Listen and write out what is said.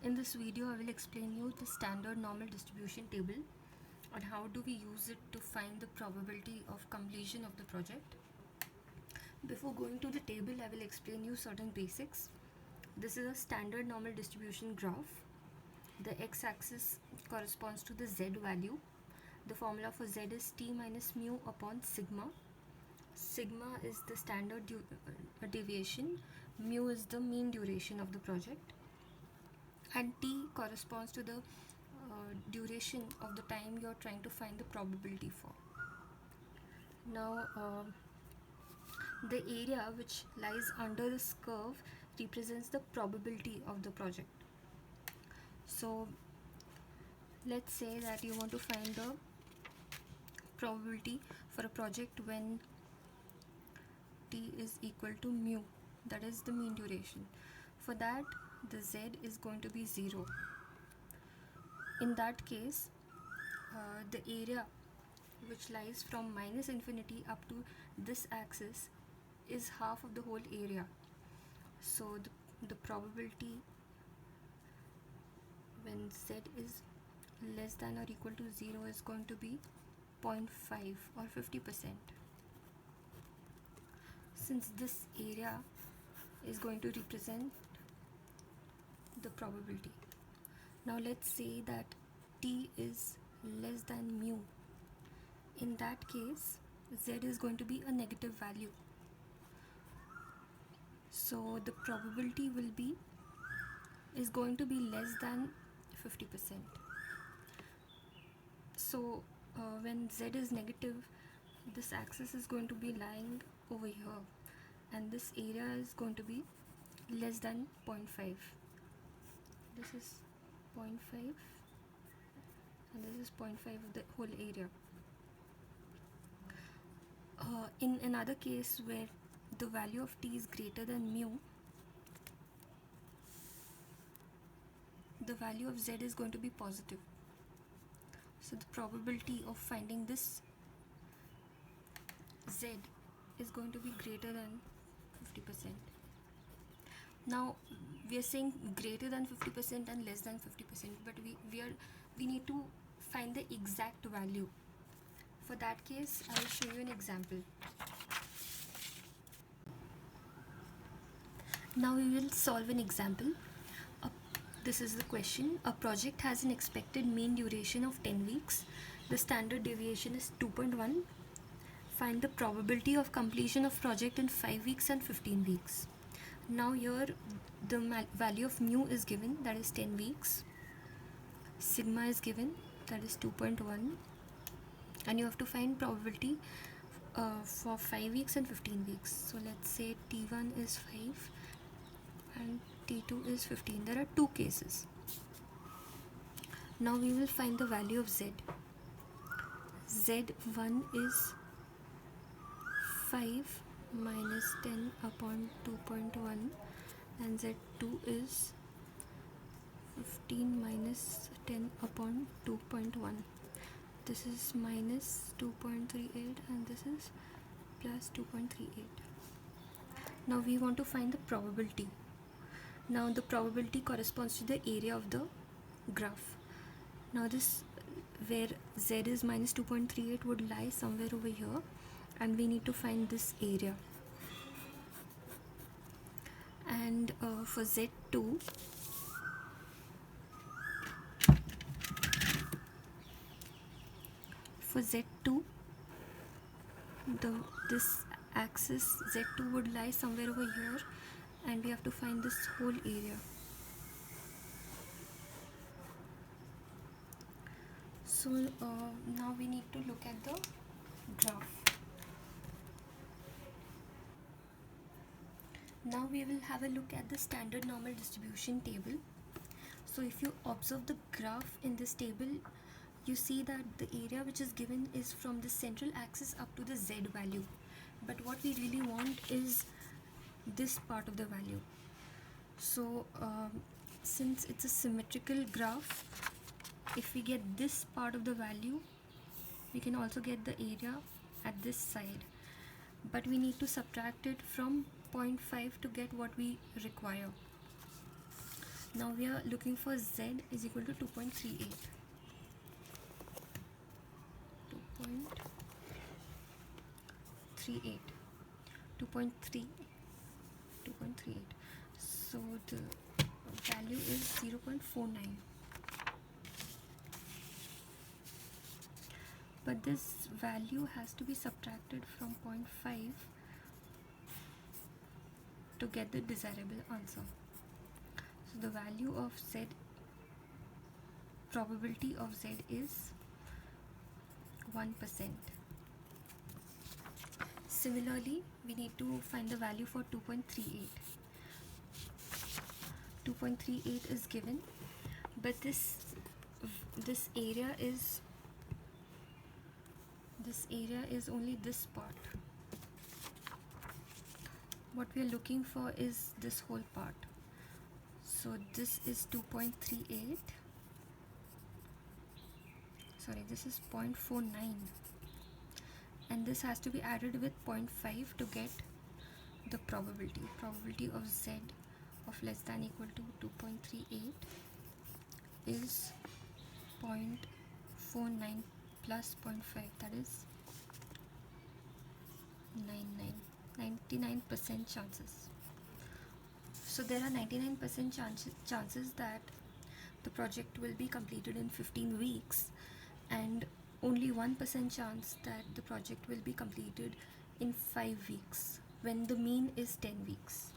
In this video, I will explain you the standard normal distribution table and how do we use it to find the probability of completion of the project. Before going to the table, I will explain you certain basics. This is a standard normal distribution graph. The x-axis corresponds to the z value. The formula for z is t minus mu upon sigma. Sigma is the standard deviation. Mu is the mean duration of the project. And t corresponds to the duration of the time you are trying to find the probability for. Now, the area which lies under this curve represents the probability of the project. So, let's say that you want to find the probability for a project when t is equal to mu, that is the mean duration. For that, the z is going to be 0. In that case, the area which lies from minus infinity up to this axis is half of the whole area. So the probability when z is less than or equal to 0 is going to be 0.5 or 50%. Since this area is going to represent the probability. Now let's say that t is less than mu. In that case, z is going to be a negative value. So the probability is going to be less than 50%. So when z is negative, this axis is going to be lying over here, and this area is going to be less than 0.5. This is 0.5 and this is 0.5 of the whole area. In another case where the value of t is greater than mu, the value of z is going to be positive. So the probability of finding this z is going to be greater than 50%. Now we are saying greater than 50% and less than 50%, but we need to find the exact value. For that case, I will show you an example. Now we will solve an example. This is the question. A project has an expected mean duration of 10 weeks. The standard deviation is 2.1. Find the probability of completion of project in 5 weeks and 15 weeks. Now here the value of mu is given, that is 10 weeks. Sigma is given, that is 2.1. And you have to find probability for 5 weeks and 15 weeks. So let's say T1 is 5 and T2 is 15. There are two cases. Now we will find the value of Z. Z1 is 5 minus 10 upon 2.1 and Z2 is 15 minus 10 upon 2.1. This is minus 2.38 and this is plus 2.38. Now we want to find the probability. Now the probability corresponds to the area of the graph. Now this where z is minus 2.38 would lie somewhere over here, and we need to find this area. And for z2, this axis z2 would lie somewhere over here, and we have to find this whole area. So now we need to look at the graph. Now we will have a look at the standard normal distribution table. So if you observe the graph in this table, you see that the area which is given is from the central axis up to the z value. But what we really want is this part of the value. So since it's a symmetrical graph, if we get this part of the value, we can also get the area at this side, but we need to subtract it from 0.5 to get what we require. Now we are looking for z is equal to 2.38. 2.38. So the value is 0.49. But this value has to be subtracted from 0.5 to get the desirable answer. So the value of z, probability of z is 1%. Similarly, we need to find the value for 2.38. 2.38 is given, but this area is only this part. What we are looking for is this whole part. So this is 2.38. Sorry, this is 0.49. And this has to be added with 0.5 to get the probability. Probability of z of less than equal to 2.38 is 0.49 plus 0.5, that is 99% chances. So there are 99% chances that the project will be completed in 15 weeks and only 1% chance that the project will be completed in 5 weeks when the mean is 10 weeks.